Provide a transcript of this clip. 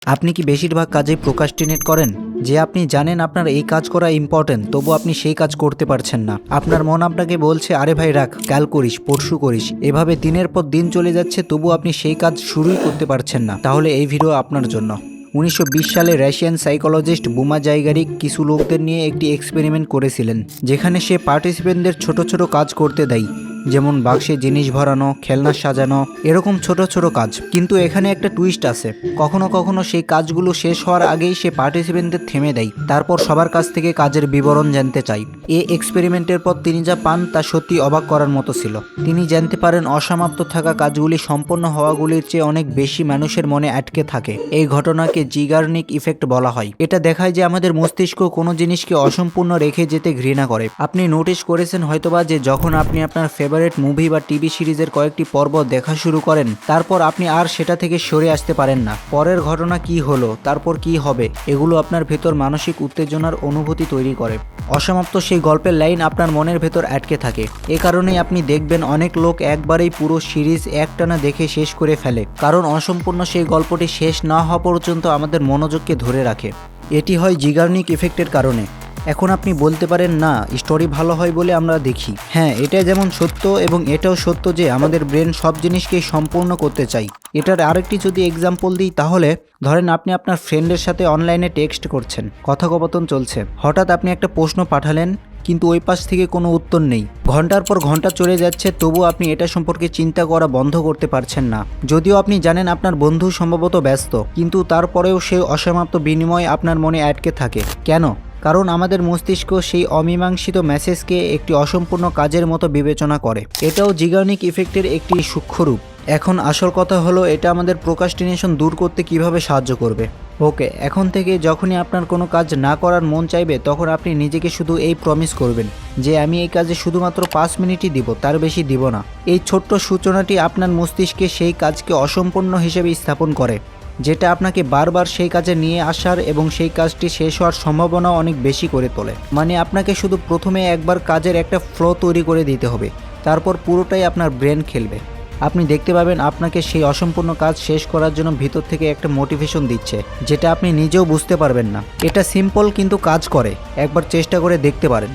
আপনি কি বেশিরভাগ কাজেই প্রোক্রাস্টিনেট করেন? যে আপনি জানেন আপনার এই কাজ করা ইম্পর্টেন্ট, তবু আপনি সেই কাজ করতে পারছেন না। আপনার মন আপনাকে বলছে আরে ভাই রাখ, কাল করিস, পরশু করিস। এভাবে দিনের পর দিন চলে যাচ্ছে, তবু আপনি সেই কাজ শুরুই করতে পারছেন না। তাহলে এই ভিডিও আপনার জন্য। 1920 সালে রাশিয়ান সাইকোলজিস্ট বুমা জাইগারিক কিছু লোকদের নিয়ে একটি এক্সপেরিমেন্ট করেছিলেন, যেখানে সে পার্টিসিপেন্টদের ছোট ছোট কাজ করতে দেয়, যেমন বাক্সে জিনিস ভরানো, খেলনা সাজানো, এরকম ছোট ছোট কাজ। কিন্তু এখানে একটা টুইস্ট আছে। কখনো কখনো সেই কাজগুলো শেষ হওয়ার আগেই সে পার্টিসিপেন্টদের থেমে দেয়, তারপর সবার কাছ থেকে কাজের বিবরণ জানতে চায়। এই এক্সপেরিমেন্টের পর তিনি যা পান তা সত্যি অবাক করার মতো ছিল। তিনি জানতে পারেন অসমাপ্ত থাকা কাজগুলি সম্পন্ন হওয়াগুলির চেয়ে অনেক বেশি মানুষের মনে আটকে থাকে। এই ঘটনাকে জিগার্নিক ইফেক্ট বলা হয়। এটা দেখায় যে আমাদের মস্তিষ্ক কোনো জিনিসকে অসম্পূর্ণ রেখে যেতে ঘৃণা করে। আপনি নোটিশ করেছেন হয়তোবা যে যখন আপনি আপনার ফেভারিট মুভি বা টিভি সিরিজের কয়েকটি পর্ব দেখা শুরু করেন, তারপর আপনি আর সেটা থেকে সরে আসতে পারেন না। পরের ঘটনা কি হলো, তারপর কি হবে, এগুলো আপনার ভেতর মানসিক উত্তেজনার অনুভূতি তৈরি করে। অসমাপ্ত সেই গল্পের লাইন আপনার মনের ভেতর আটকে থাকে। এ কারণেই আপনি দেখবেন অনেক লোক একবারেই পুরো সিরিজ একটানা দেখে শেষ করে ফেলে, কারণ অসম্পূর্ণ সেই গল্পটি শেষ না হওয়া পর্যন্ত আমাদের মনোযোগকে ধরে রাখে। এটি হয় জিগার্নিক ইফেক্টের কারণে। এখন আপনি বলতে পারেন না, স্টোরি ভালো হয় বলে আমরা দেখি। হ্যাঁ, এটা যেমন সত্য, এবং এটাও সত্য যে আমাদের ব্রেন সব জিনিসকেই সম্পূর্ণ করতে চাই। এটার আরেকটি যদি এক্সাম্পল দিই, তাহলে ধরেন আপনি আপনার ফ্রেন্ডের সাথে অনলাইনে টেক্সট করছেন, কথোপকথন চলছে। হঠাৎ আপনি একটা প্রশ্ন পাঠালেন, কিন্তু ওই পাশ থেকে কোনো উত্তর নেই। ঘন্টার পর ঘন্টা চলে যাচ্ছে, তবু আপনি এটা সম্পর্কে চিন্তা করা বন্ধ করতে পারছেন না। যদিও আপনি জানেন আপনার বন্ধু সম্ভবত ব্যস্ত, কিন্তু তারপরেও সেই অসমাপ্ত বিনিময় আপনার মনে আটকে থাকে। কেন? কারণ আমাদের মস্তিষ্ক সেই অমীমাংসিত মেসেজকে একটি অসম্পূর্ণ কাজের মতো বিবেচনা করে। এটাও জিগার্নিক ইফেক্টের একটি সূক্ষ্ম রূপ। এখন আসল কথা হলো, এটা আমাদের প্রোক্রাস্টিনেশন দূর করতে কিভাবে সাহায্য করবে। ওকে, এখন থেকে যখনই আপনার কোনো কাজ না করার মন চাইবে, তখন আপনি নিজেকে শুধু এই প্রমিস করবেন যে আমি এই কাজে শুধুমাত্র 5 মিনিটই দিব, তার বেশি দিব না। এই ছোট্ট সূচনাটি আপনার মস্তিষ্কে সেই কাজকে অসম্পূর্ণ হিসেবে স্থাপন করে, যেটা আপনাকে বারবার সেই কাজে নিয়ে আসার এবং সেই কাজটি শেষ হওয়ার সম্ভাবনা অনেক বেশি করে তোলে। মানে আপনাকে শুধু প্রথমে একবার কাজের একটা ফ্লো তৈরি করে দিতে হবে, তারপর পুরোটাই আপনার ব্রেন খেলবে। আপনি দেখতে পাবেন আপনাকে সেই অসম্পূর্ণ কাজ শেষ করার জন্য ভিতর থেকে একটা মোটিভেশন দিচ্ছে, যেটা আপনি নিজেও বুঝতে পারবেন না। এটা সিম্পল কিন্তু কাজ করে। একবার চেষ্টা করে দেখতে পারেন।